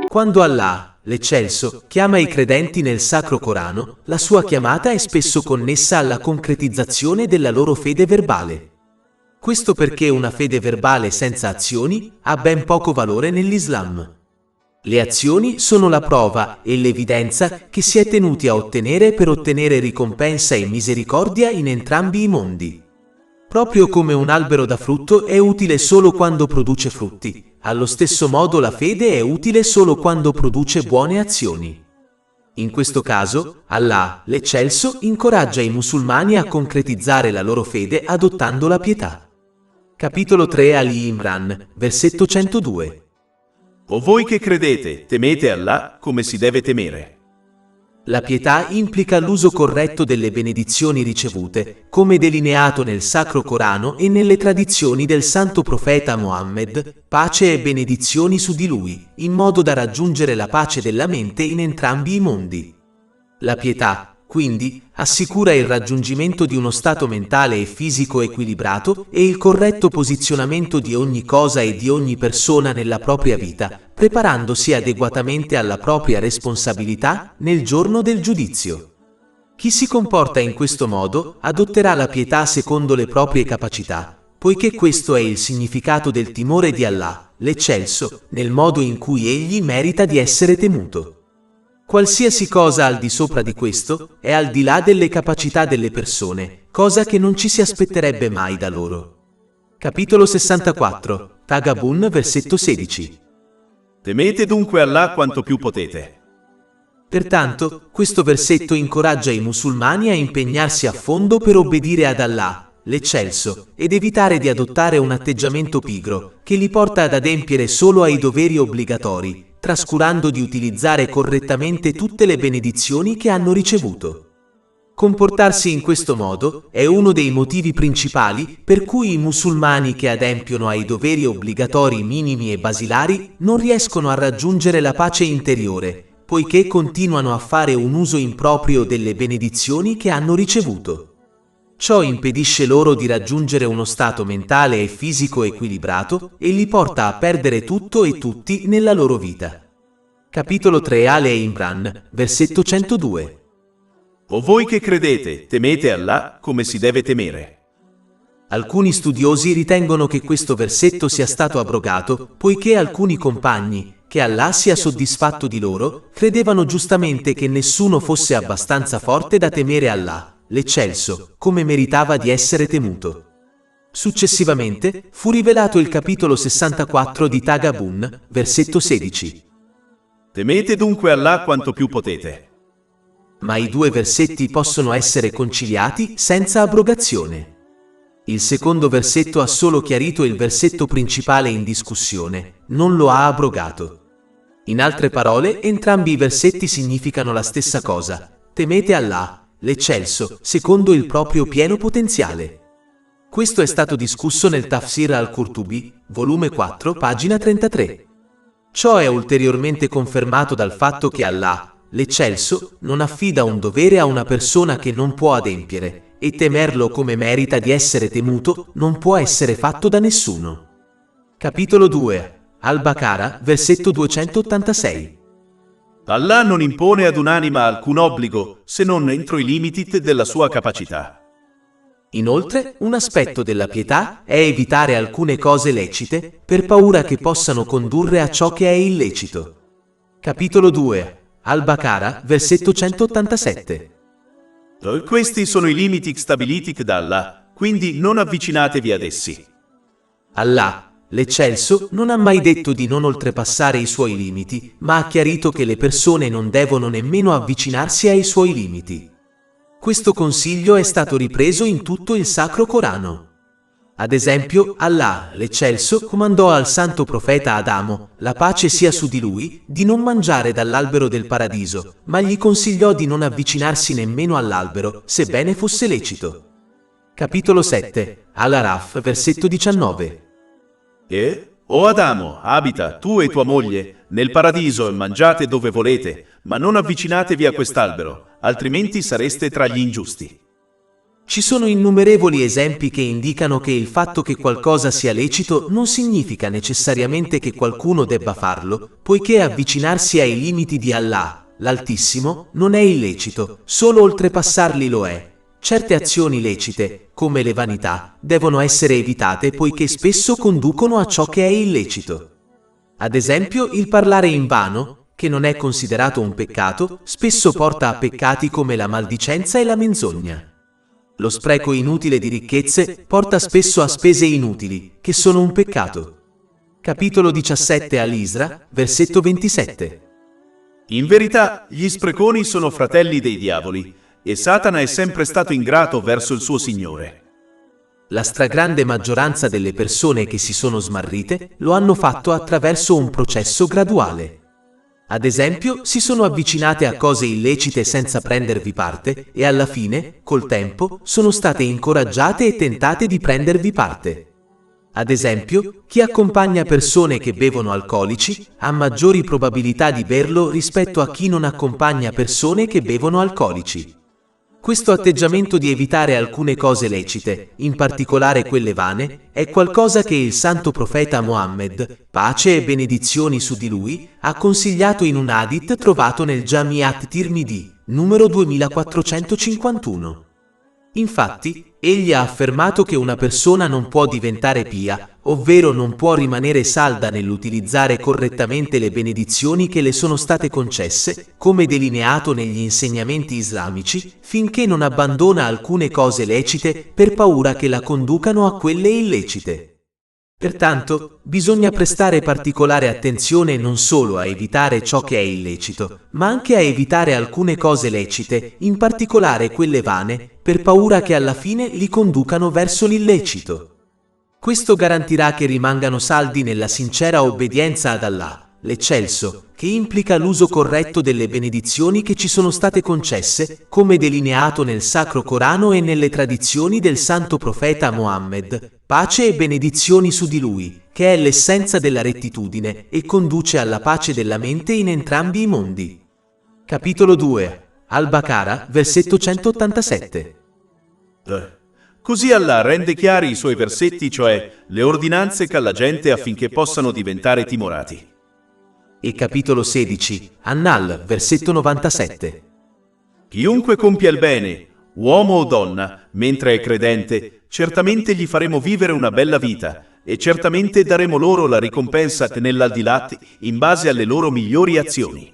Quando Allah, l'Eccelso, chiama i credenti nel Sacro Corano, la sua chiamata è spesso connessa alla concretizzazione della loro fede verbale. Questo perché una fede verbale senza azioni ha ben poco valore nell'Islam. Le azioni sono la prova e l'evidenza che si è tenuti a ottenere per ottenere ricompensa e misericordia in entrambi i mondi. Proprio come un albero da frutto è utile solo quando produce frutti, allo stesso modo la fede è utile solo quando produce buone azioni. In questo caso, Allah, l'Eccelso, incoraggia i musulmani a concretizzare la loro fede adottando la pietà. Capitolo 3 Ali Imran, versetto 102. O voi che credete, temete Allah come si deve temere. La pietà implica l'uso corretto delle benedizioni ricevute, come delineato nel Sacro Corano e nelle tradizioni del Santo Profeta Mohammed, pace e benedizioni su di lui, in modo da raggiungere la pace della mente in entrambi i mondi. La pietà, quindi, assicura il raggiungimento di uno stato mentale e fisico equilibrato e il corretto posizionamento di ogni cosa e di ogni persona nella propria vita, preparandosi adeguatamente alla propria responsabilità nel giorno del giudizio. Chi si comporta in questo modo adotterà la pietà secondo le proprie capacità, poiché questo è il significato del timore di Allah, l'Eccelso, nel modo in cui egli merita di essere temuto. Qualsiasi cosa al di sopra di questo è al di là delle capacità delle persone, cosa che non ci si aspetterebbe mai da loro. Capitolo 64, Taghabun, versetto 16. Temete dunque Allah quanto più potete. Pertanto, questo versetto incoraggia i musulmani a impegnarsi a fondo per obbedire ad Allah, l'Eccelso, ed evitare di adottare un atteggiamento pigro, che li porta ad adempiere solo ai doveri obbligatori, trascurando di utilizzare correttamente tutte le benedizioni che hanno ricevuto. Comportarsi in questo modo è uno dei motivi principali per cui i musulmani che adempiono ai doveri obbligatori minimi e basilari non riescono a raggiungere la pace interiore, poiché continuano a fare un uso improprio delle benedizioni che hanno ricevuto. Ciò impedisce loro di raggiungere uno stato mentale e fisico equilibrato e li porta a perdere tutto e tutti nella loro vita. Capitolo 3 Ale Imran, versetto 102. O voi che credete, temete Allah come si deve temere. Alcuni studiosi ritengono che questo versetto sia stato abrogato, poiché alcuni compagni, che Allah sia soddisfatto di loro, credevano giustamente che nessuno fosse abbastanza forte da temere Allah, l'Eccelso, come meritava di essere temuto. Successivamente, fu rivelato il capitolo 64 di Taghabun, versetto 16. Temete dunque Allah quanto più potete. Ma i due versetti possono essere conciliati senza abrogazione. Il secondo versetto ha solo chiarito il versetto principale in discussione, non lo ha abrogato. In altre parole, entrambi i versetti significano la stessa cosa: temete Allah, l'Eccelso, secondo il proprio pieno potenziale. Questo è stato discusso nel Tafsir al-Qurtubi, volume 4, pagina 33. Ciò è ulteriormente confermato dal fatto che Allah, l'Eccelso, non affida un dovere a una persona che non può adempiere, e temerlo come merita di essere temuto non può essere fatto da nessuno. Capitolo 2 Al-Baqara, versetto 286. Allah non impone ad un'anima alcun obbligo se non entro i limiti della sua capacità. Inoltre, un aspetto della pietà è evitare alcune cose lecite per paura che possano condurre a ciò che è illecito. Capitolo 2 Al-Baqara, versetto 187. Questi sono i limiti stabiliti da Allah, quindi non avvicinatevi ad essi. Allah, l'Eccelso, non ha mai detto di non oltrepassare i suoi limiti, ma ha chiarito che le persone non devono nemmeno avvicinarsi ai suoi limiti. Questo consiglio è stato ripreso in tutto il Sacro Corano. Ad esempio, Allah, l'Eccelso, comandò al santo profeta Adamo, la pace sia su di lui, di non mangiare dall'albero del paradiso, ma gli consigliò di non avvicinarsi nemmeno all'albero, sebbene fosse lecito. Capitolo 7 Al-Araf, versetto 19. O Adamo, abita, tu e tua moglie, nel paradiso e mangiate dove volete, ma non avvicinatevi a quest'albero, altrimenti sareste tra gli ingiusti. Ci sono innumerevoli esempi che indicano che il fatto che qualcosa sia lecito non significa necessariamente che qualcuno debba farlo, poiché avvicinarsi ai limiti di Allah, l'Altissimo, non è illecito, solo oltrepassarli lo è. Certe azioni lecite, come le vanità, devono essere evitate poiché spesso conducono a ciò che è illecito. Ad esempio, il parlare in vano, che non è considerato un peccato, spesso porta a peccati come la maldicenza e la menzogna. Lo spreco inutile di ricchezze porta spesso a spese inutili, che sono un peccato. Capitolo 17 all'Isra, versetto 27. In verità, gli spreconi sono fratelli dei diavoli, e Satana è sempre stato ingrato verso il suo Signore. La stragrande maggioranza delle persone che si sono smarrite lo hanno fatto attraverso un processo graduale. Ad esempio, si sono avvicinate a cose illecite senza prendervi parte e alla fine, col tempo, sono state incoraggiate e tentate di prendervi parte. Ad esempio, chi accompagna persone che bevono alcolici ha maggiori probabilità di berlo rispetto a chi non accompagna persone che bevono alcolici. Questo atteggiamento di evitare alcune cose lecite, in particolare quelle vane, è qualcosa che il santo profeta Mohammed, pace e benedizioni su di lui, ha consigliato in un hadith trovato nel Jami' Tirmidhi, numero 2451. Infatti, egli ha affermato che una persona non può diventare pia, ovvero non può rimanere salda nell'utilizzare correttamente le benedizioni che le sono state concesse, come delineato negli insegnamenti islamici, finché non abbandona alcune cose lecite per paura che la conducano a quelle illecite. Pertanto, bisogna prestare particolare attenzione non solo a evitare ciò che è illecito, ma anche a evitare alcune cose lecite, in particolare quelle vane, per paura che alla fine li conducano verso l'illecito. Questo garantirà che rimangano saldi nella sincera obbedienza ad Allah, l'Eccelso, che implica l'uso corretto delle benedizioni che ci sono state concesse, come delineato nel Sacro Corano e nelle tradizioni del santo profeta Mohammed, pace e benedizioni su di lui, che è l'essenza della rettitudine e conduce alla pace della mente in entrambi i mondi. Capitolo 2. Al-Baqara, versetto 187. Così Allah rende chiari i suoi versetti, cioè le ordinanze che alla gente affinché possano diventare timorati. E capitolo 16, An-Nahl, versetto 97. Chiunque compia il bene, uomo o donna, mentre è credente, certamente gli faremo vivere una bella vita, e certamente daremo loro la ricompensa nell'aldilà in base alle loro migliori azioni.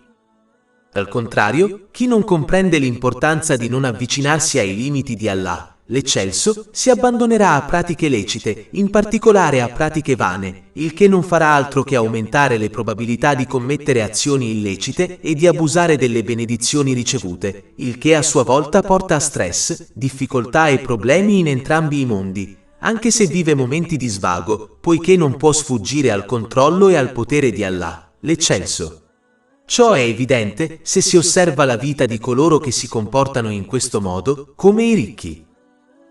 Al contrario, chi non comprende l'importanza di non avvicinarsi ai limiti di Allah, l'Eccelso, si abbandonerà a pratiche lecite, in particolare a pratiche vane, il che non farà altro che aumentare le probabilità di commettere azioni illecite e di abusare delle benedizioni ricevute, il che a sua volta porta a stress, difficoltà e problemi in entrambi i mondi, anche se vive momenti di svago, poiché non può sfuggire al controllo e al potere di Allah, l'Eccelso. Ciò è evidente se si osserva la vita di coloro che si comportano in questo modo, come i ricchi.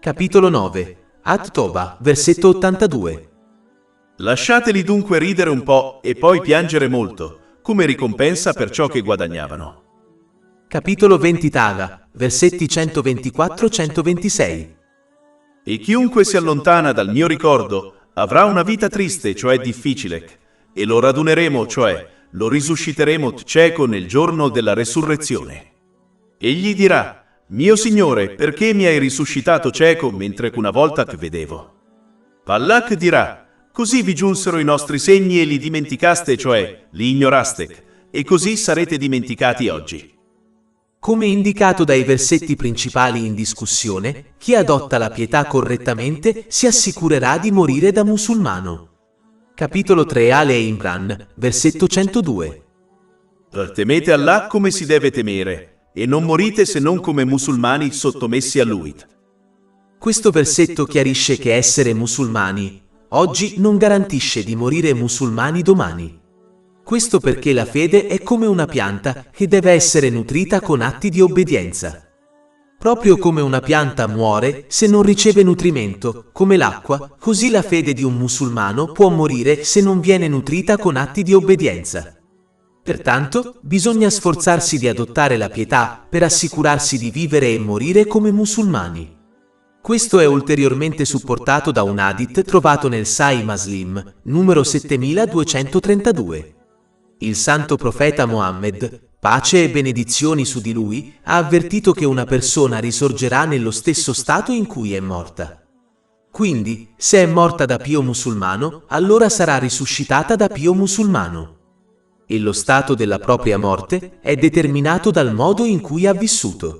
Capitolo 9. At-Toba, versetto 82. Lasciateli dunque ridere un po' e poi piangere molto, come ricompensa per ciò che guadagnavano. Capitolo 20 Taga, versetti 124-126. E chiunque si allontana dal mio ricordo avrà una vita triste, cioè difficile, e lo raduneremo, cioè lo risusciteremo cieco nel giorno della resurrezione. Egli dirà: mio Signore, perché mi hai risuscitato cieco mentre una volta che vedevo? Allah dirà: così vi giunsero i nostri segni e li dimenticaste, cioè li ignoraste, e così sarete dimenticati oggi. Come indicato dai versetti principali in discussione, chi adotta la pietà correttamente si assicurerà di morire da musulmano. Capitolo 3 Ale Imran, versetto 102. Temete Allah come si deve temere, e non morite se non come musulmani sottomessi a Lui. Questo versetto chiarisce che essere musulmani oggi non garantisce di morire musulmani domani. Questo perché la fede è come una pianta che deve essere nutrita con atti di obbedienza. Proprio come una pianta muore se non riceve nutrimento, come l'acqua, così la fede di un musulmano può morire se non viene nutrita con atti di obbedienza. Pertanto, bisogna sforzarsi di adottare la pietà per assicurarsi di vivere e morire come musulmani. Questo è ulteriormente supportato da un hadith trovato nel Sahih Muslim, numero 7232. Il santo profeta Muhammad, pace e benedizioni su di lui, ha avvertito che una persona risorgerà nello stesso stato in cui è morta. Quindi, se è morta da pio musulmano, allora sarà risuscitata da pio musulmano. E lo stato della propria morte è determinato dal modo in cui ha vissuto.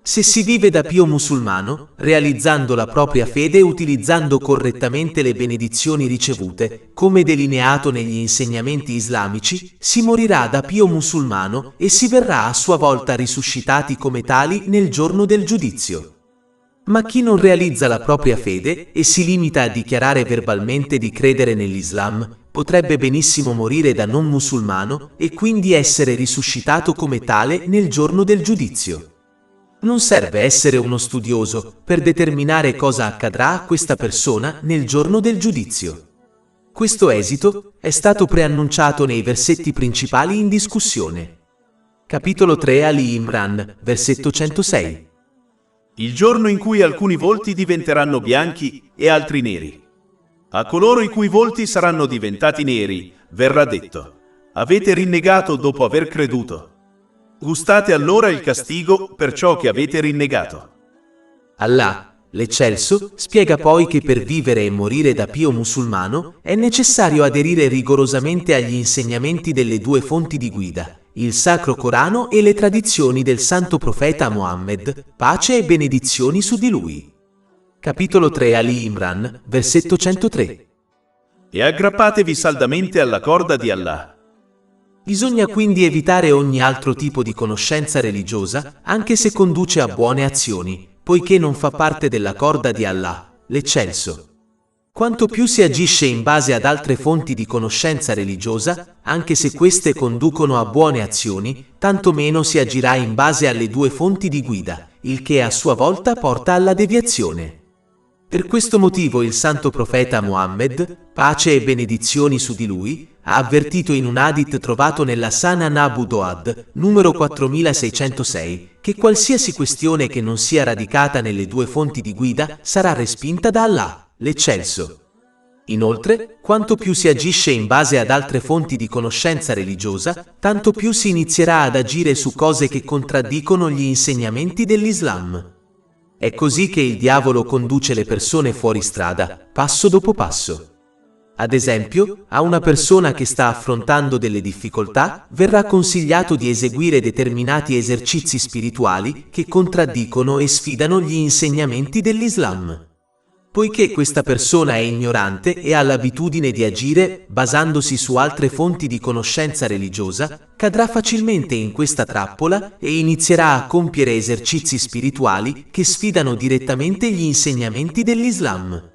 Se si vive da pio musulmano, realizzando la propria fede e utilizzando correttamente le benedizioni ricevute, come delineato negli insegnamenti islamici, si morirà da pio musulmano e si verrà a sua volta risuscitati come tali nel giorno del giudizio. Ma chi non realizza la propria fede e si limita a dichiarare verbalmente di credere nell'Islam, potrebbe benissimo morire da non musulmano e quindi essere risuscitato come tale nel giorno del giudizio. Non serve essere uno studioso per determinare cosa accadrà a questa persona nel giorno del giudizio. Questo esito è stato preannunciato nei versetti principali in discussione. Capitolo 3 Ali Imran, versetto 106. Il giorno in cui alcuni volti diventeranno bianchi e altri neri. A coloro i cui volti saranno diventati neri, verrà detto: avete rinnegato dopo aver creduto. Gustate allora il castigo per ciò che avete rinnegato. Allah, l'Eccelso, spiega poi che per vivere e morire da pio musulmano è necessario aderire rigorosamente agli insegnamenti delle due fonti di guida, il Sacro Corano e le tradizioni del Santo Profeta Muhammad, pace e benedizioni su di lui. Capitolo 3 Ali Imran, versetto 103. E aggrappatevi saldamente alla corda di Allah. Bisogna quindi evitare ogni altro tipo di conoscenza religiosa, anche se conduce a buone azioni, poiché non fa parte della corda di Allah, l'Eccelso. Quanto più si agisce in base ad altre fonti di conoscenza religiosa, anche se queste conducono a buone azioni, tanto meno si agirà in base alle due fonti di guida, il che a sua volta porta alla deviazione. Per questo motivo il santo profeta Muhammad, pace e benedizioni su di lui, ha avvertito in un hadith trovato nella Sunan Abu Dawud, numero 4606, che qualsiasi questione che non sia radicata nelle due fonti di guida sarà respinta da Allah, l'Eccelso. Inoltre, quanto più si agisce in base ad altre fonti di conoscenza religiosa, tanto più si inizierà ad agire su cose che contraddicono gli insegnamenti dell'Islam. È così che il diavolo conduce le persone fuori strada, passo dopo passo. Ad esempio, a una persona che sta affrontando delle difficoltà, verrà consigliato di eseguire determinati esercizi spirituali che contraddicono e sfidano gli insegnamenti dell'Islam. Poiché questa persona è ignorante e ha l'abitudine di agire basandosi su altre fonti di conoscenza religiosa, cadrà facilmente in questa trappola e inizierà a compiere esercizi spirituali che sfidano direttamente gli insegnamenti dell'Islam.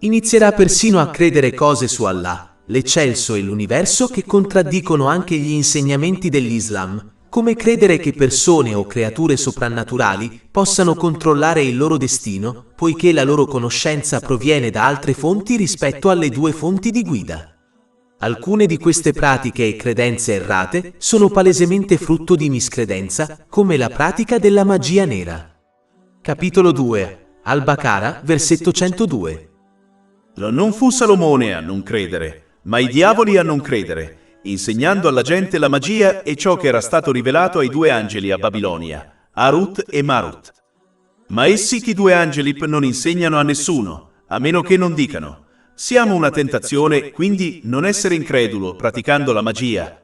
Inizierà persino a credere cose su Allah, l'Eccelso e l'universo che contraddicono anche gli insegnamenti dell'Islam, come credere che persone o creature soprannaturali possano controllare il loro destino, poiché la loro conoscenza proviene da altre fonti rispetto alle due fonti di guida. Alcune di queste pratiche e credenze errate sono palesemente frutto di miscredenza, come la pratica della magia nera. Capitolo 2 Al-Baqara, versetto 102. Non fu Salomone a non credere, ma i diavoli a non credere, insegnando alla gente la magia e ciò che era stato rivelato ai due angeli a Babilonia, Harut e Marut. Ma essi che due angeli non insegnano a nessuno, a meno che non dicano: siamo una tentazione, quindi non essere incredulo praticando la magia.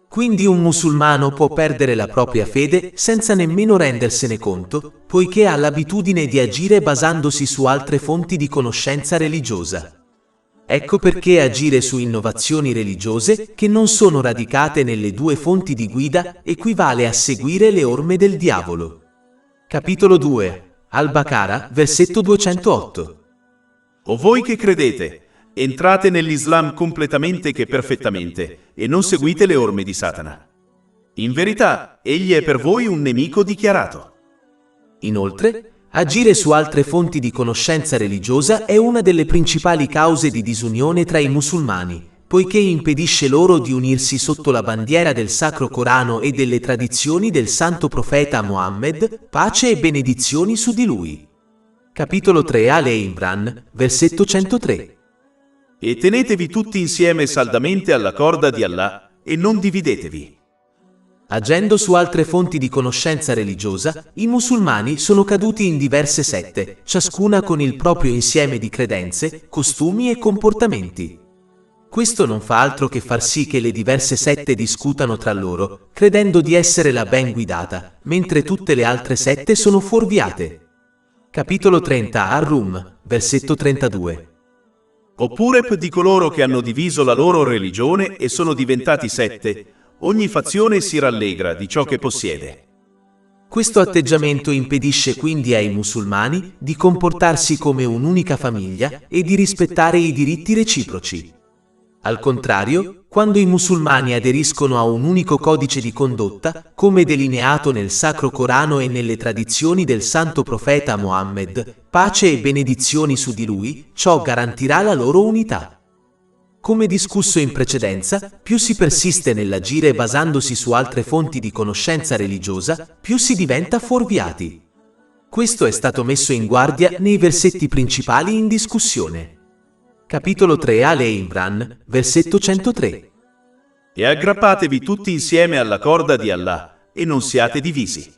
Quindi un musulmano può perdere la propria fede senza nemmeno rendersene conto, poiché ha l'abitudine di agire basandosi su altre fonti di conoscenza religiosa. Ecco perché agire su innovazioni religiose che non sono radicate nelle due fonti di guida equivale a seguire le orme del diavolo. Capitolo 2 Al-Baqara, versetto 208. O voi che credete, entrate nell'Islam completamente che perfettamente, e non seguite le orme di Satana. In verità, egli è per voi un nemico dichiarato. Inoltre, agire su altre fonti di conoscenza religiosa è una delle principali cause di disunione tra i musulmani, poiché impedisce loro di unirsi sotto la bandiera del Sacro Corano e delle tradizioni del Santo Profeta Muhammad, pace e benedizioni su di lui. Capitolo 3 Ale Imran, versetto 103. E tenetevi tutti insieme saldamente alla corda di Allah e non dividetevi. Agendo su altre fonti di conoscenza religiosa, i musulmani sono caduti in diverse sette, ciascuna con il proprio insieme di credenze, costumi e comportamenti. Questo non fa altro che far sì che le diverse sette discutano tra loro, credendo di essere la ben guidata, mentre tutte le altre sette sono fuorviate. Capitolo 30 Ar-Rum, versetto 32. Oppure di coloro che hanno diviso la loro religione e sono diventati sette, ogni fazione si rallegra di ciò che possiede. Questo atteggiamento impedisce quindi ai musulmani di comportarsi come un'unica famiglia e di rispettare i diritti reciproci. Al contrario, quando i musulmani aderiscono a un unico codice di condotta, come delineato nel Sacro Corano e nelle tradizioni del Santo Profeta Mohammed, pace e benedizioni su di lui, ciò garantirà la loro unità. Come discusso in precedenza, più si persiste nell'agire basandosi su altre fonti di conoscenza religiosa, più si diventa fuorviati. Questo è stato messo in guardia nei versetti principali in discussione. Capitolo 3 Ale Imran, versetto 103. E aggrappatevi tutti insieme alla corda di Allah e non siate divisi.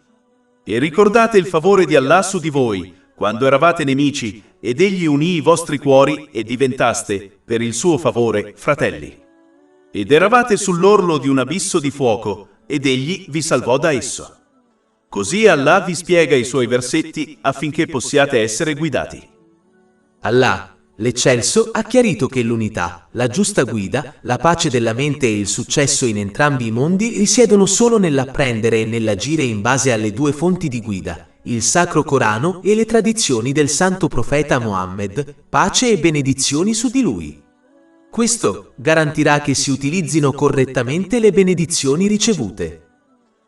E ricordate il favore di Allah su di voi, quando eravate nemici, ed egli unì i vostri cuori e diventaste, per il suo favore, fratelli. Ed eravate sull'orlo di un abisso di fuoco, ed egli vi salvò da esso. Così Allah vi spiega i suoi versetti affinché possiate essere guidati. Allah, l'Eccelso, ha chiarito che l'unità, la giusta guida, la pace della mente e il successo in entrambi i mondi risiedono solo nell'apprendere e nell'agire in base alle due fonti di guida, il Sacro Corano e le tradizioni del Santo Profeta Mohammed, pace e benedizioni su di lui. Questo garantirà che si utilizzino correttamente le benedizioni ricevute.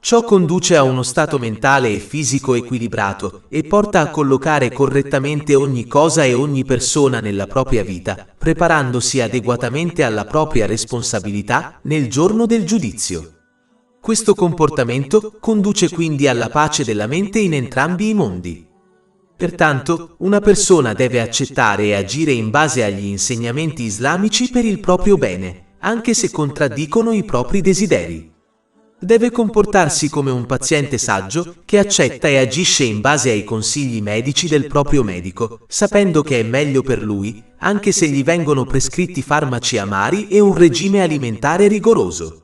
Ciò conduce a uno stato mentale e fisico equilibrato e porta a collocare correttamente ogni cosa e ogni persona nella propria vita, preparandosi adeguatamente alla propria responsabilità nel giorno del giudizio. Questo comportamento conduce quindi alla pace della mente in entrambi i mondi. Pertanto, una persona deve accettare e agire in base agli insegnamenti islamici per il proprio bene, anche se contraddicono i propri desideri. Deve comportarsi come un paziente saggio che accetta e agisce in base ai consigli medici del proprio medico, sapendo che è meglio per lui, anche se gli vengono prescritti farmaci amari e un regime alimentare rigoroso.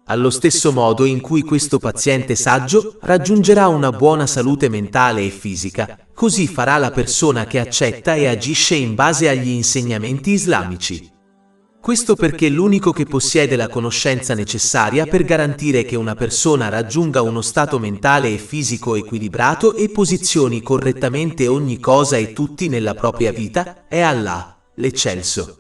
Allo stesso modo in cui questo paziente saggio raggiungerà una buona salute mentale e fisica, così farà la persona che accetta e agisce in base agli insegnamenti islamici. Questo perché l'unico che possiede la conoscenza necessaria per garantire che una persona raggiunga uno stato mentale e fisico equilibrato e posizioni correttamente ogni cosa e tutti nella propria vita è Allah, l'Eccelso.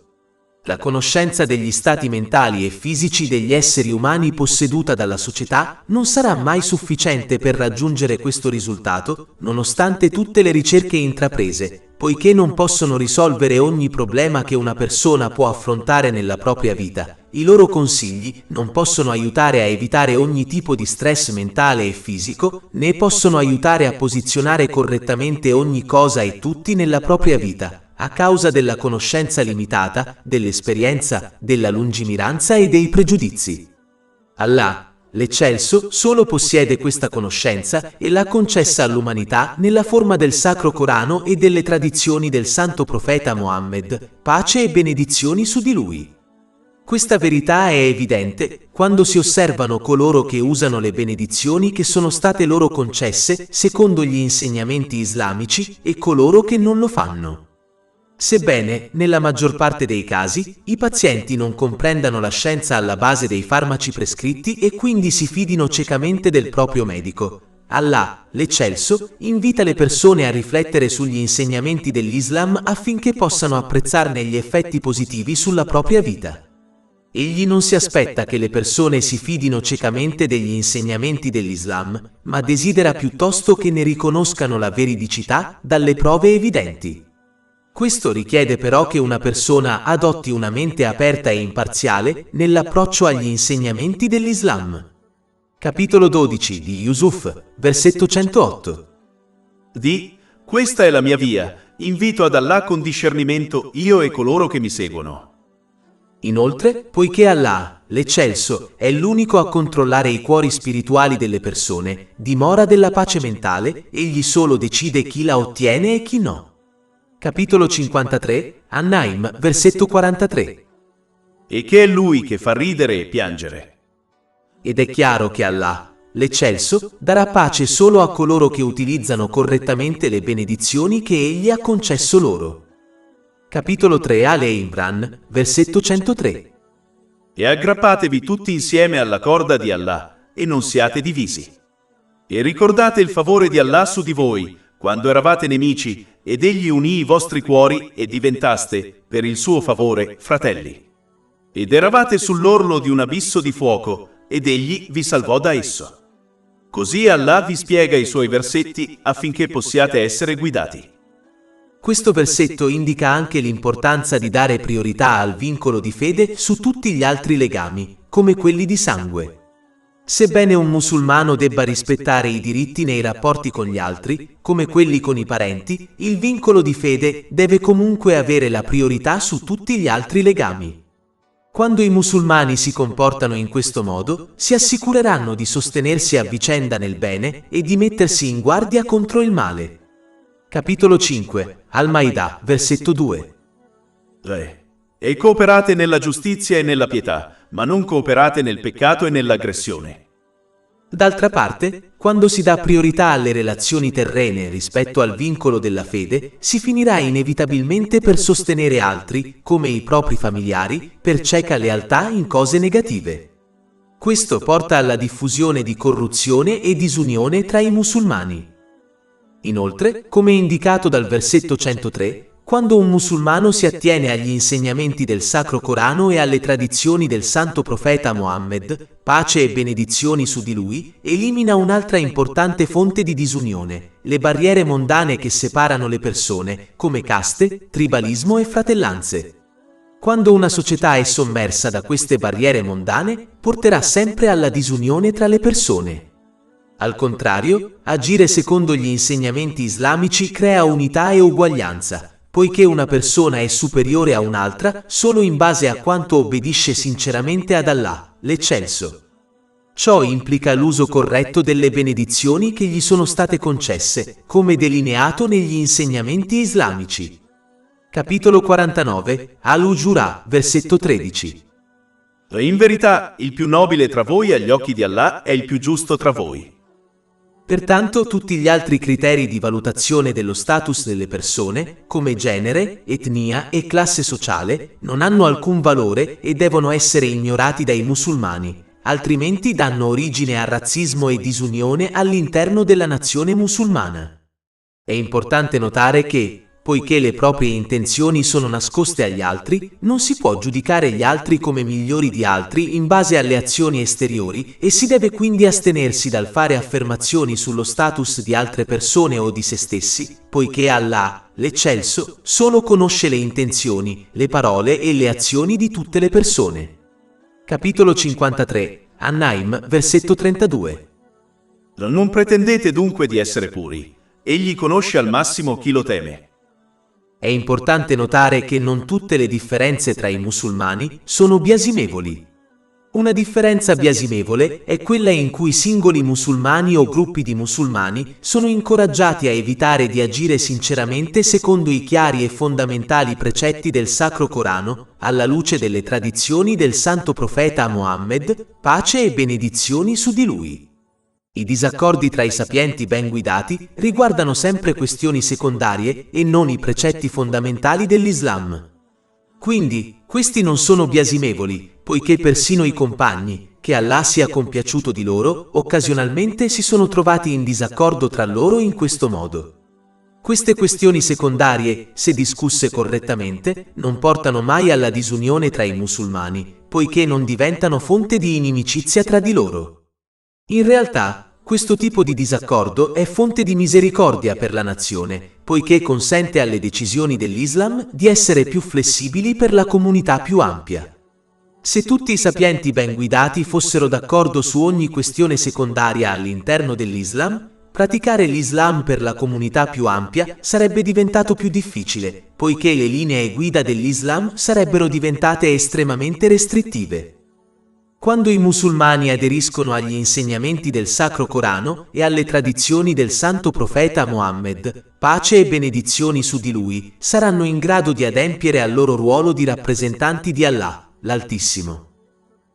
La conoscenza degli stati mentali e fisici degli esseri umani posseduta dalla società non sarà mai sufficiente per raggiungere questo risultato, nonostante tutte le ricerche intraprese, poiché non possono risolvere ogni problema che una persona può affrontare nella propria vita. I loro consigli non possono aiutare a evitare ogni tipo di stress mentale e fisico, né possono aiutare a posizionare correttamente ogni cosa e tutti nella propria vita, a causa della conoscenza limitata, dell'esperienza, della lungimiranza e dei pregiudizi. Allah, l'Eccelso, solo possiede questa conoscenza e l'ha concessa all'umanità nella forma del Sacro Corano e delle tradizioni del Santo Profeta Mohammed, pace e benedizioni su di lui. Questa verità è evidente quando si osservano coloro che usano le benedizioni che sono state loro concesse secondo gli insegnamenti islamici e coloro che non lo fanno. Sebbene, nella maggior parte dei casi, i pazienti non comprendano la scienza alla base dei farmaci prescritti e quindi si fidino ciecamente del proprio medico, Allah, l'Eccelso, invita le persone a riflettere sugli insegnamenti dell'Islam affinché possano apprezzarne gli effetti positivi sulla propria vita. Egli non si aspetta che le persone si fidino ciecamente degli insegnamenti dell'Islam, ma desidera piuttosto che ne riconoscano la veridicità dalle prove evidenti. Questo richiede però che una persona adotti una mente aperta e imparziale nell'approccio agli insegnamenti dell'Islam. Capitolo 12 di Yusuf, versetto 108. Questa è la mia via. Invito ad Allah con discernimento io e coloro che mi seguono. Inoltre, poiché Allah, l'Eccelso, è l'unico a controllare i cuori spirituali delle persone, dimora della pace mentale, egli solo decide chi la ottiene e chi no. Capitolo 53, An-Naim, versetto 43. E che è Lui che fa ridere e piangere. Ed è chiaro che Allah, l'Eccelso, darà pace solo a coloro che utilizzano correttamente le benedizioni che Egli ha concesso loro. Capitolo 3 Ale Imran, versetto 103. E aggrappatevi tutti insieme alla corda di Allah, e non siate divisi. E ricordate il favore di Allah su di voi, quando eravate nemici, ed Egli unì i vostri cuori e diventaste, per il suo favore, fratelli. Ed eravate sull'orlo di un abisso di fuoco, ed Egli vi salvò da esso. Così Allah vi spiega i suoi versetti affinché possiate essere guidati. Questo versetto indica anche l'importanza di dare priorità al vincolo di fede su tutti gli altri legami, come quelli di sangue. Sebbene un musulmano debba rispettare i diritti nei rapporti con gli altri, come quelli con i parenti, il vincolo di fede deve comunque avere la priorità su tutti gli altri legami. Quando i musulmani si comportano in questo modo, si assicureranno di sostenersi a vicenda nel bene e di mettersi in guardia contro il male. Capitolo 5, Al-Maidah, versetto 2. E cooperate nella giustizia e nella pietà, ma non cooperate nel peccato e nell'aggressione. D'altra parte, quando si dà priorità alle relazioni terrene rispetto al vincolo della fede, si finirà inevitabilmente per sostenere altri, come i propri familiari, per cieca lealtà in cose negative. Questo porta alla diffusione di corruzione e disunione tra i musulmani. Inoltre, come indicato dal versetto 103, quando un musulmano si attiene agli insegnamenti del Sacro Corano e alle tradizioni del Santo Profeta Mohammed, pace e benedizioni su di lui, elimina un'altra importante fonte di disunione, le barriere mondane che separano le persone, come caste, tribalismo e fratellanze. Quando una società è sommersa da queste barriere mondane, porterà sempre alla disunione tra le persone. Al contrario, agire secondo gli insegnamenti islamici crea unità e uguaglianza, poiché una persona è superiore a un'altra solo in base a quanto obbedisce sinceramente ad Allah, l'Eccelso. Ciò implica l'uso corretto delle benedizioni che gli sono state concesse, come delineato negli insegnamenti islamici. Capitolo 49, Al-Ujura, versetto 13. In verità, il più nobile tra voi agli occhi di Allah è il più giusto tra voi. Pertanto tutti gli altri criteri di valutazione dello status delle persone, come genere, etnia e classe sociale, non hanno alcun valore e devono essere ignorati dai musulmani, altrimenti danno origine a razzismo e disunione all'interno della nazione musulmana. È importante notare che, poiché le proprie intenzioni sono nascoste agli altri, non si può giudicare gli altri come migliori di altri in base alle azioni esteriori e si deve quindi astenersi dal fare affermazioni sullo status di altre persone o di se stessi, poiché Allah, l'Eccelso, solo conosce le intenzioni, le parole e le azioni di tutte le persone. Capitolo 53, An-Naim, versetto 32. Non pretendete dunque di essere puri. Egli conosce al massimo chi lo teme. È importante notare che non tutte le differenze tra i musulmani sono biasimevoli. Una differenza biasimevole è quella in cui singoli musulmani o gruppi di musulmani sono incoraggiati a evitare di agire sinceramente secondo i chiari e fondamentali precetti del Sacro Corano, alla luce delle tradizioni del Santo Profeta Mohammed, pace e benedizioni su di lui. I disaccordi tra i sapienti ben guidati riguardano sempre questioni secondarie e non i precetti fondamentali dell'Islam. Quindi, questi non sono biasimevoli, poiché persino i compagni, che Allah sia compiaciuto di loro, occasionalmente si sono trovati in disaccordo tra loro in questo modo. Queste questioni secondarie, se discusse correttamente, non portano mai alla disunione tra i musulmani, poiché non diventano fonte di inimicizia tra di loro. In realtà, questo tipo di disaccordo è fonte di misericordia per la nazione, poiché consente alle decisioni dell'Islam di essere più flessibili per la comunità più ampia. Se tutti i sapienti ben guidati fossero d'accordo su ogni questione secondaria all'interno dell'Islam, praticare l'Islam per la comunità più ampia sarebbe diventato più difficile, poiché le linee guida dell'Islam sarebbero diventate estremamente restrittive. Quando i musulmani aderiscono agli insegnamenti del Sacro Corano e alle tradizioni del Santo Profeta Mohammed, pace e benedizioni su di lui, saranno in grado di adempiere al loro ruolo di rappresentanti di Allah, l'Altissimo.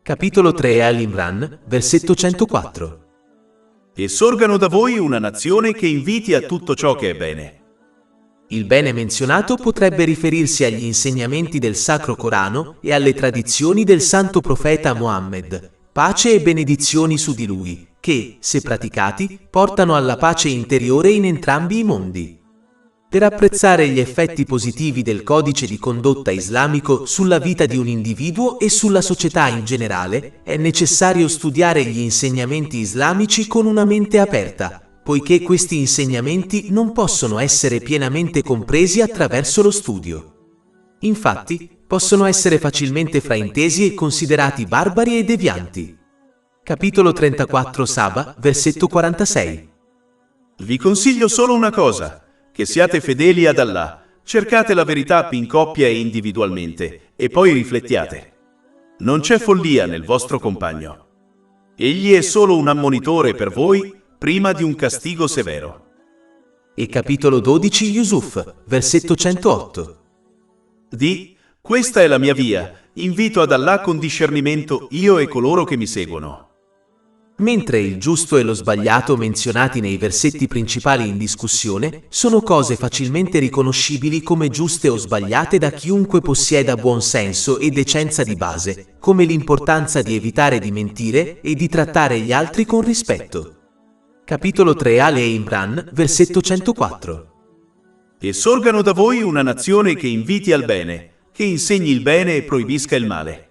Capitolo 3 Al-Imran, versetto 104. E sorgano da voi una nazione che inviti a tutto ciò che è bene. Il bene menzionato potrebbe riferirsi agli insegnamenti del Sacro Corano e alle tradizioni del Santo Profeta Mohammed, pace e benedizioni su di lui, che, se praticati, portano alla pace interiore in entrambi i mondi. Per apprezzare gli effetti positivi del codice di condotta islamico sulla vita di un individuo e sulla società in generale, è necessario studiare gli insegnamenti islamici con una mente aperta, poiché questi insegnamenti non possono essere pienamente compresi attraverso lo studio. Infatti, possono essere facilmente fraintesi e considerati barbari e devianti. Capitolo 34 Saba, versetto 46. Vi consiglio solo una cosa, che siate fedeli ad Allah, cercate la verità in coppia e individualmente, e poi riflettiate. Non c'è follia nel vostro compagno. Egli è solo un ammonitore per voi, prima di un castigo severo. E capitolo 12 Yusuf, versetto 108. Questa è la mia via, invito ad Allah con discernimento io e coloro che mi seguono. Mentre il giusto e lo sbagliato menzionati nei versetti principali in discussione sono cose facilmente riconoscibili come giuste o sbagliate da chiunque possieda buon senso e decenza di base, come l'importanza di evitare di mentire e di trattare gli altri con rispetto. Capitolo 3 Al-Imran, versetto 104. E sorgano da voi una nazione che inviti al bene, che insegni il bene e proibisca il male.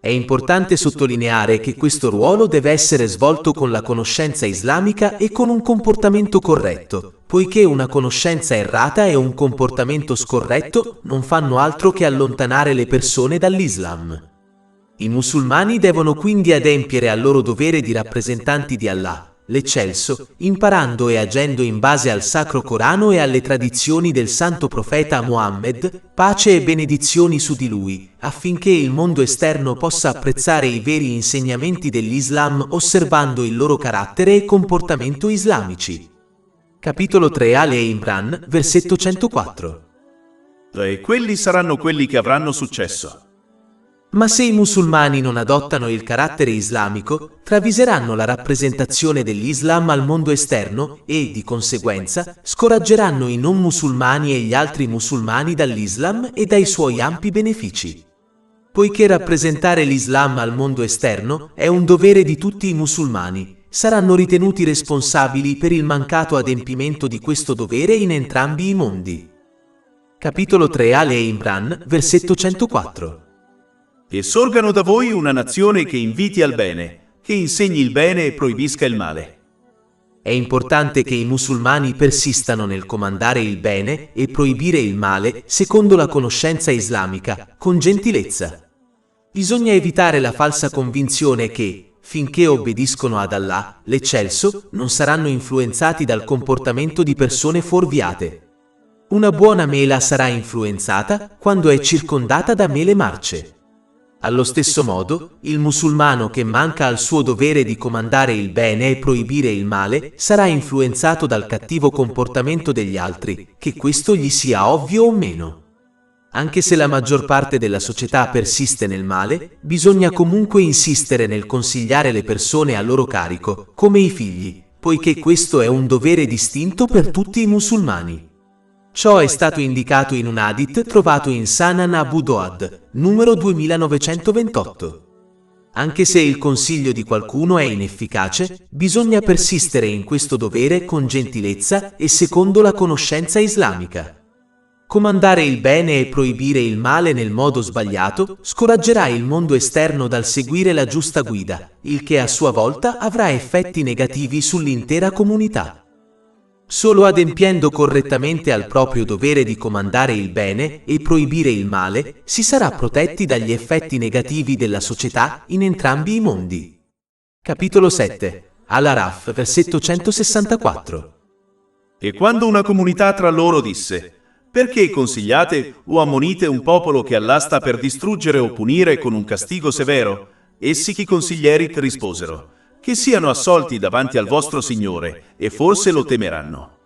È importante sottolineare che questo ruolo deve essere svolto con la conoscenza islamica e con un comportamento corretto, poiché una conoscenza errata e un comportamento scorretto non fanno altro che allontanare le persone dall'Islam. I musulmani devono quindi adempiere al loro dovere di rappresentanti di Allah, l'Eccelso, imparando e agendo in base al Sacro Corano e alle tradizioni del Santo Profeta Mohammed, pace e benedizioni su di lui, affinché il mondo esterno possa apprezzare i veri insegnamenti dell'Islam osservando il loro carattere e comportamento islamici. Capitolo 3 Al-Imran, versetto 104. E quelli saranno quelli che avranno successo. Ma se i musulmani non adottano il carattere islamico, traviseranno la rappresentazione dell'Islam al mondo esterno e, di conseguenza, scoraggeranno i non musulmani e gli altri musulmani dall'Islam e dai suoi ampi benefici. Poiché rappresentare l'Islam al mondo esterno è un dovere di tutti i musulmani, saranno ritenuti responsabili per il mancato adempimento di questo dovere in entrambi i mondi. Capitolo 3 Al-Imran, versetto 104. E sorgano da voi una nazione che inviti al bene, che insegni il bene e proibisca il male. È importante che i musulmani persistano nel comandare il bene e proibire il male secondo la conoscenza islamica, con gentilezza. Bisogna evitare la falsa convinzione che, finché obbediscono ad Allah, l'Eccelso, non saranno influenzati dal comportamento di persone fuorviate. Una buona mela sarà influenzata quando è circondata da mele marce. Allo stesso modo, il musulmano che manca al suo dovere di comandare il bene e proibire il male sarà influenzato dal cattivo comportamento degli altri, che questo gli sia ovvio o meno. Anche se la maggior parte della società persiste nel male, bisogna comunque insistere nel consigliare le persone a loro carico, come i figli, poiché questo è un dovere distinto per tutti i musulmani. Ciò è stato indicato in un hadith trovato in Sunan Abu Dawud, numero 2928. Anche se il consiglio di qualcuno è inefficace, bisogna persistere in questo dovere con gentilezza e secondo la conoscenza islamica. Comandare il bene e proibire il male nel modo sbagliato scoraggerà il mondo esterno dal seguire la giusta guida, il che a sua volta avrà effetti negativi sull'intera comunità. Solo adempiendo correttamente al proprio dovere di comandare il bene e proibire il male, si sarà protetti dagli effetti negativi della società in entrambi i mondi. Capitolo 7 Al-Araf, versetto 164. E quando una comunità tra loro disse: perché consigliate o ammonite un popolo che Allah sta per distruggere o punire con un castigo severo? Essi chi consiglieri risposero: che siano assolti davanti al vostro Signore, e forse lo temeranno.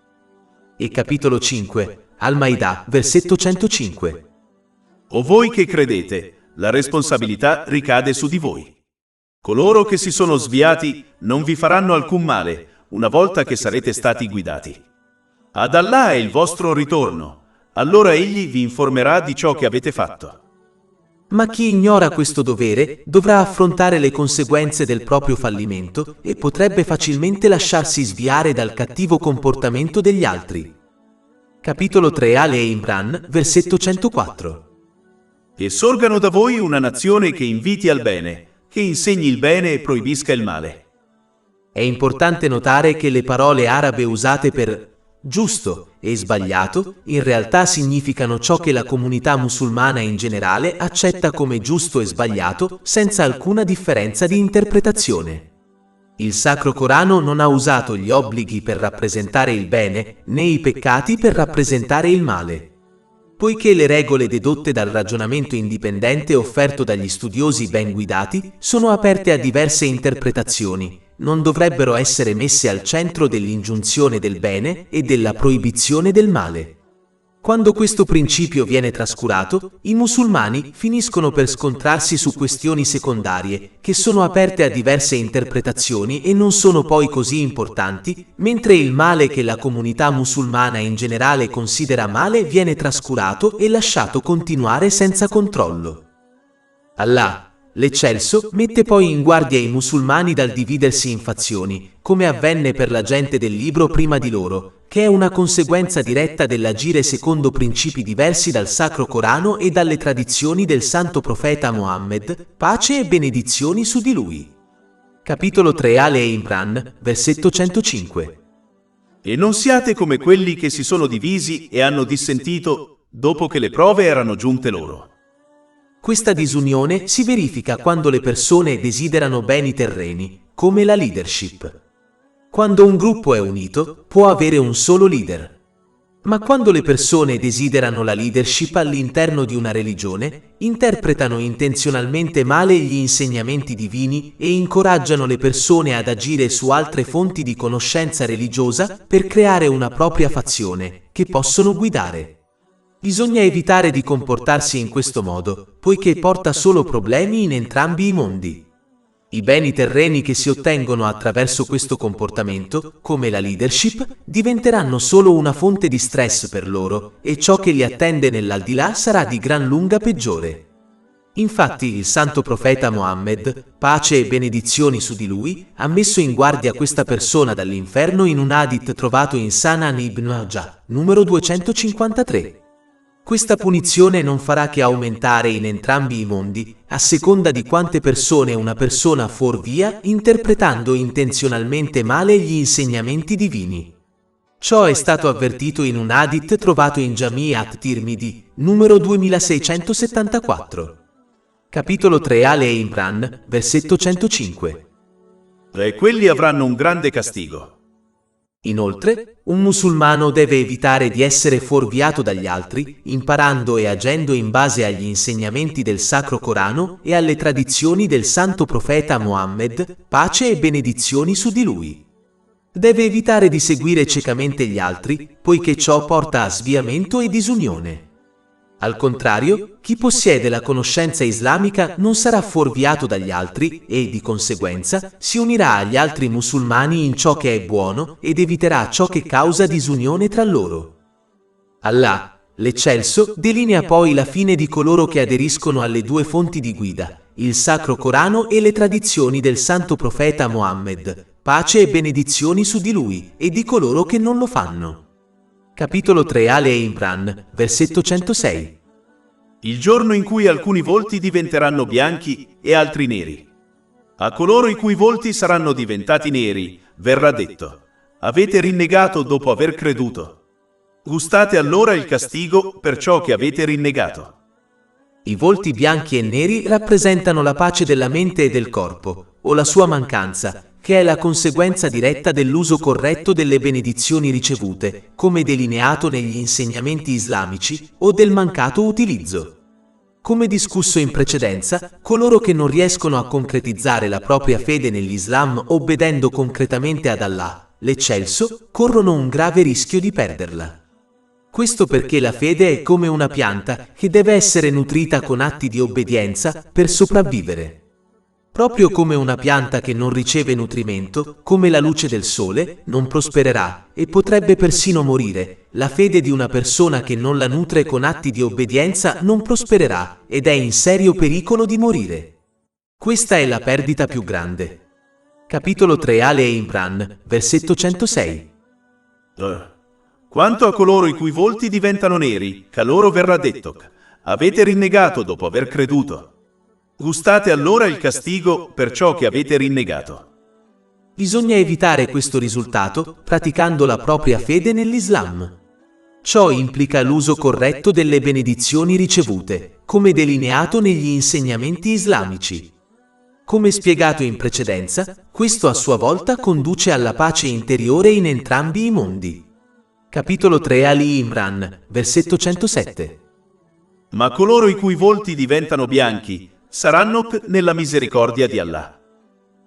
E capitolo 5, Al-Maidah, versetto 105. O voi che credete, la responsabilità ricade su di voi. Coloro che si sono sviati non vi faranno alcun male, una volta che sarete stati guidati. Ad Allah è il vostro ritorno, allora Egli vi informerà di ciò che avete fatto. Ma chi ignora questo dovere dovrà affrontare le conseguenze del proprio fallimento e potrebbe facilmente lasciarsi sviare dal cattivo comportamento degli altri. Capitolo 3 Ale Imran, versetto 104. E sorgano da voi una nazione che inviti al bene, che insegni il bene e proibisca il male. È importante notare che le parole arabe usate per giusto e sbagliato in realtà significano ciò che la comunità musulmana in generale accetta come giusto e sbagliato senza alcuna differenza di interpretazione. Il Sacro Corano non ha usato gli obblighi per rappresentare il bene né i peccati per rappresentare il male. Poiché le regole dedotte dal ragionamento indipendente offerto dagli studiosi ben guidati sono aperte a diverse interpretazioni, non dovrebbero essere messe al centro dell'ingiunzione del bene e della proibizione del male. Quando questo principio viene trascurato, i musulmani finiscono per scontrarsi su questioni secondarie, che sono aperte a diverse interpretazioni e non sono poi così importanti, mentre il male che la comunità musulmana in generale considera male viene trascurato e lasciato continuare senza controllo. Allah, l'Eccelso, mette poi in guardia i musulmani dal dividersi in fazioni, come avvenne per la gente del libro prima di loro, che è una conseguenza diretta dell'agire secondo principi diversi dal Sacro Corano e dalle tradizioni del Santo Profeta Mohammed, pace e benedizioni su di lui. Capitolo 3 Ale Imran, versetto 105. E non siate come quelli che si sono divisi e hanno dissentito dopo che le prove erano giunte loro. Questa disunione si verifica quando le persone desiderano beni terreni, come la leadership. Quando un gruppo è unito, può avere un solo leader. Ma quando le persone desiderano la leadership all'interno di una religione, interpretano intenzionalmente male gli insegnamenti divini e incoraggiano le persone ad agire su altre fonti di conoscenza religiosa per creare una propria fazione, che possono guidare. Bisogna evitare di comportarsi in questo modo, poiché porta solo problemi in entrambi i mondi. I beni terreni che si ottengono attraverso questo comportamento, come la leadership, diventeranno solo una fonte di stress per loro e ciò che li attende nell'aldilà sarà di gran lunga peggiore. Infatti il Santo Profeta Mohammed, pace e benedizioni su di lui, ha messo in guardia questa persona dall'inferno in un hadith trovato in Sunan Ibn Majah, numero 253. Questa punizione non farà che aumentare in entrambi i mondi, a seconda di quante persone una persona fuorvia interpretando intenzionalmente male gli insegnamenti divini. Ciò è stato avvertito in un hadith trovato in Jami' at-Tirmidhi, numero 2674. Capitolo 3 Ale Imran, versetto 105. E quelli avranno un grande castigo. Inoltre, un musulmano deve evitare di essere fuorviato dagli altri, imparando e agendo in base agli insegnamenti del Sacro Corano e alle tradizioni del Santo Profeta Mohammed, pace e benedizioni su di lui. Deve evitare di seguire ciecamente gli altri, poiché ciò porta a sviamento e disunione. Al contrario, chi possiede la conoscenza islamica non sarà fuorviato dagli altri e, di conseguenza, si unirà agli altri musulmani in ciò che è buono ed eviterà ciò che causa disunione tra loro. Allah, l'Eccelso, delinea poi la fine di coloro che aderiscono alle due fonti di guida, il Sacro Corano e le tradizioni del Santo Profeta Mohammed, pace e benedizioni su di lui, e di coloro che non lo fanno. Capitolo 3 Ale Imran, versetto 106. Il giorno in cui alcuni volti diventeranno bianchi e altri neri. A coloro i cui volti saranno diventati neri, verrà detto: avete rinnegato dopo aver creduto. Gustate allora il castigo per ciò che avete rinnegato. I volti bianchi e neri rappresentano la pace della mente e del corpo, o la sua mancanza, che è la conseguenza diretta dell'uso corretto delle benedizioni ricevute, come delineato negli insegnamenti islamici, o del mancato utilizzo. Come discusso in precedenza, coloro che non riescono a concretizzare la propria fede nell'Islam obbedendo concretamente ad Allah, l'Eccelso, corrono un grave rischio di perderla. Questo perché la fede è come una pianta che deve essere nutrita con atti di obbedienza per sopravvivere. Proprio come una pianta che non riceve nutrimento, come la luce del sole, non prospererà e potrebbe persino morire. La fede di una persona che non la nutre con atti di obbedienza non prospererà ed è in serio pericolo di morire. Questa è la perdita più grande. Capitolo 3 Ale Imran, versetto 106. Quanto a coloro i cui volti diventano neri, che a loro verrà detto: avete rinnegato dopo aver creduto. Gustate allora il castigo per ciò che avete rinnegato. Bisogna evitare questo risultato praticando la propria fede nell'Islam. Ciò implica l'uso corretto delle benedizioni ricevute, come delineato negli insegnamenti islamici. Come spiegato in precedenza, questo a sua volta conduce alla pace interiore in entrambi i mondi. Capitolo 3 Ali Imran, versetto 107. Ma coloro i cui volti diventano bianchi saranno nella misericordia di Allah.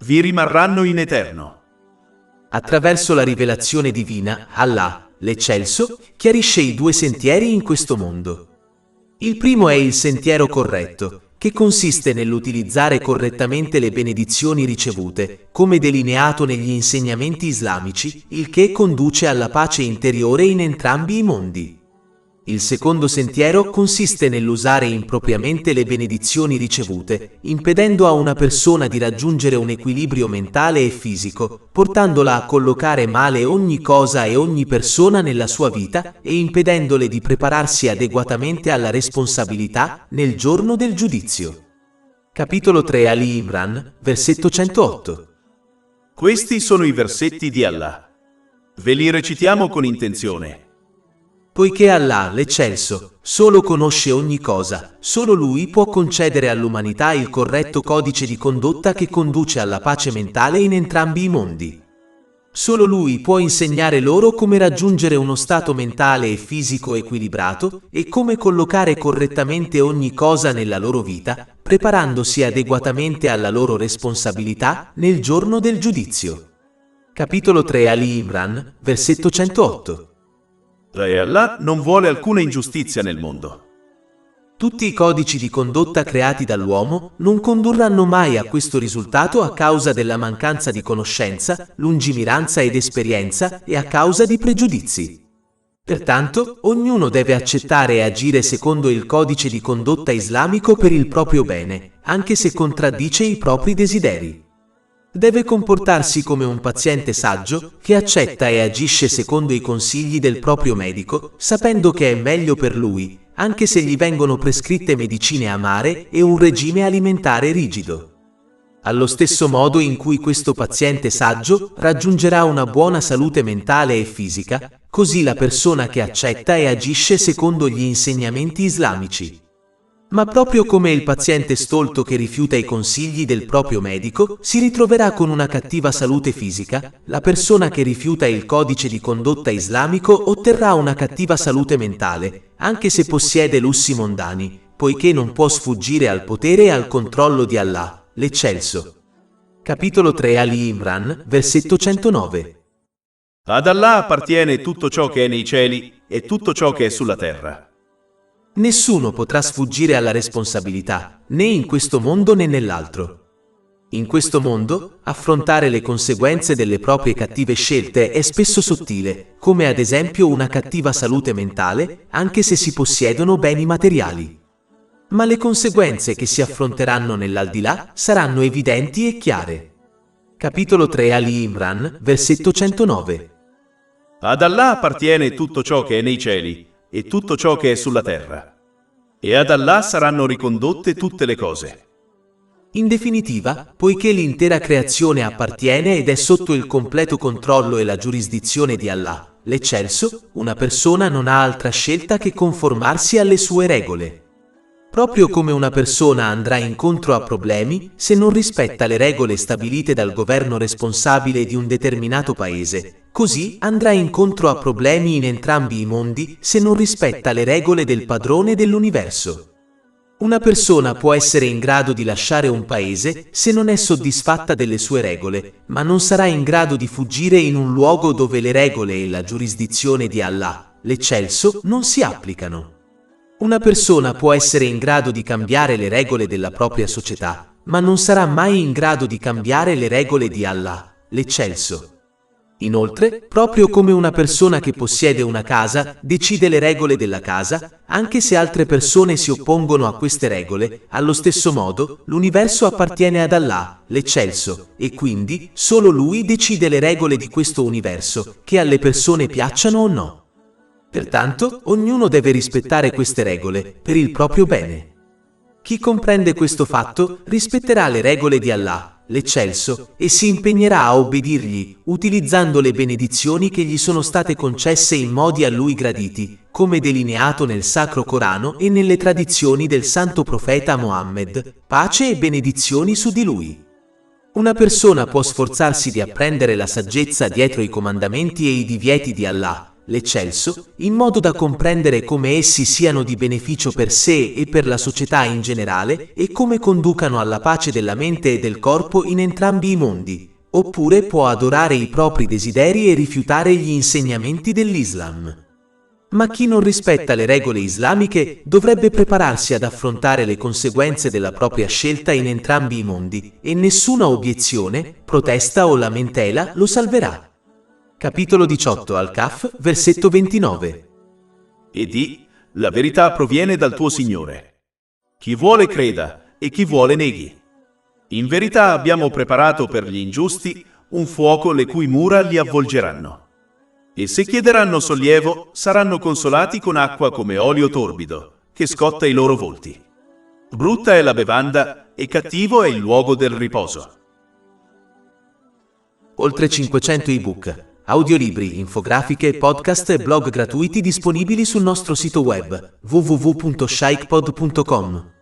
Vi rimarranno in eterno. Attraverso la rivelazione divina, Allah, l'Eccelso, chiarisce i due sentieri in questo mondo. Il primo è il sentiero corretto, che consiste nell'utilizzare correttamente le benedizioni ricevute, come delineato negli insegnamenti islamici, il che conduce alla pace interiore in entrambi i mondi. Il secondo sentiero consiste nell'usare impropriamente le benedizioni ricevute, impedendo a una persona di raggiungere un equilibrio mentale e fisico, portandola a collocare male ogni cosa e ogni persona nella sua vita e impedendole di prepararsi adeguatamente alla responsabilità nel giorno del giudizio. Capitolo 3 Ali Imran, versetto 108. Questi sono i versetti di Allah. Ve li recitiamo con intenzione. Poiché Allah, l'Eccelso, solo conosce ogni cosa, solo Lui può concedere all'umanità il corretto codice di condotta che conduce alla pace mentale in entrambi i mondi. Solo Lui può insegnare loro come raggiungere uno stato mentale e fisico equilibrato e come collocare correttamente ogni cosa nella loro vita, preparandosi adeguatamente alla loro responsabilità nel giorno del giudizio. Capitolo 3 Ali Imran, versetto 108. E Allah non vuole alcuna ingiustizia nel mondo. Tutti i codici di condotta creati dall'uomo non condurranno mai a questo risultato a causa della mancanza di conoscenza, lungimiranza ed esperienza e a causa di pregiudizi. Pertanto, ognuno deve accettare e agire secondo il codice di condotta islamico per il proprio bene, anche se contraddice i propri desideri. Deve comportarsi come un paziente saggio che accetta e agisce secondo i consigli del proprio medico, sapendo che è meglio per lui, anche se gli vengono prescritte medicine amare e un regime alimentare rigido. Allo stesso modo in cui questo paziente saggio raggiungerà una buona salute mentale e fisica, così la persona che accetta e agisce secondo gli insegnamenti islamici. Ma proprio come il paziente stolto che rifiuta i consigli del proprio medico si ritroverà con una cattiva salute fisica, la persona che rifiuta il codice di condotta islamico otterrà una cattiva salute mentale, anche se possiede lussi mondani, poiché non può sfuggire al potere e al controllo di Allah, l'Eccelso. Capitolo 3 Ali Imran, versetto 109. Ad Allah appartiene tutto ciò che è nei cieli e tutto ciò che è sulla terra. Nessuno potrà sfuggire alla responsabilità, né in questo mondo né nell'altro. In questo mondo, affrontare le conseguenze delle proprie cattive scelte è spesso sottile, come ad esempio una cattiva salute mentale, anche se si possiedono beni materiali. Ma le conseguenze che si affronteranno nell'aldilà saranno evidenti e chiare. Capitolo 3 Ali Imran, versetto 109. Ad Allah appartiene tutto ciò che è nei cieli e tutto ciò che è sulla terra. E ad Allah saranno ricondotte tutte le cose. In definitiva, poiché l'intera creazione appartiene ed è sotto il completo controllo e la giurisdizione di Allah, l'Eccelso, una persona non ha altra scelta che conformarsi alle sue regole. Proprio come una persona andrà incontro a problemi se non rispetta le regole stabilite dal governo responsabile di un determinato paese, così andrà incontro a problemi in entrambi i mondi se non rispetta le regole del padrone dell'universo. Una persona può essere in grado di lasciare un paese se non è soddisfatta delle sue regole, ma non sarà in grado di fuggire in un luogo dove le regole e la giurisdizione di Allah, l'Eccelso, non si applicano. Una persona può essere in grado di cambiare le regole della propria società, ma non sarà mai in grado di cambiare le regole di Allah, l'Eccelso. Inoltre, proprio come una persona che possiede una casa decide le regole della casa, anche se altre persone si oppongono a queste regole, allo stesso modo, l'universo appartiene ad Allah, l'Eccelso, e quindi solo Lui decide le regole di questo universo, che alle persone piacciono o no. Pertanto, ognuno deve rispettare queste regole per il proprio bene. Chi comprende questo fatto rispetterà le regole di Allah, l'Eccelso, e si impegnerà a obbedirgli, utilizzando le benedizioni che gli sono state concesse in modi a lui graditi, come delineato nel Sacro Corano e nelle tradizioni del Santo Profeta Mohammed, pace e benedizioni su di lui. Una persona può sforzarsi di apprendere la saggezza dietro i comandamenti e i divieti di Allah, l'Eccelso, in modo da comprendere come essi siano di beneficio per sé e per la società in generale e come conducano alla pace della mente e del corpo in entrambi i mondi, oppure può adorare i propri desideri e rifiutare gli insegnamenti dell'Islam. Ma chi non rispetta le regole islamiche dovrebbe prepararsi ad affrontare le conseguenze della propria scelta in entrambi i mondi, e nessuna obiezione, protesta o lamentela lo salverà. Capitolo 18 Al-Kahf, versetto 29. E di, la verità proviene dal tuo Signore. Chi vuole creda e chi vuole neghi. In verità abbiamo preparato per gli ingiusti un fuoco le cui mura li avvolgeranno. E se chiederanno sollievo, saranno consolati con acqua come olio torbido, che scotta i loro volti. Brutta è la bevanda e cattivo è il luogo del riposo. Oltre 500 ebook, audiolibri, infografiche, podcast e blog gratuiti disponibili sul nostro sito web www.shaykhpod.com.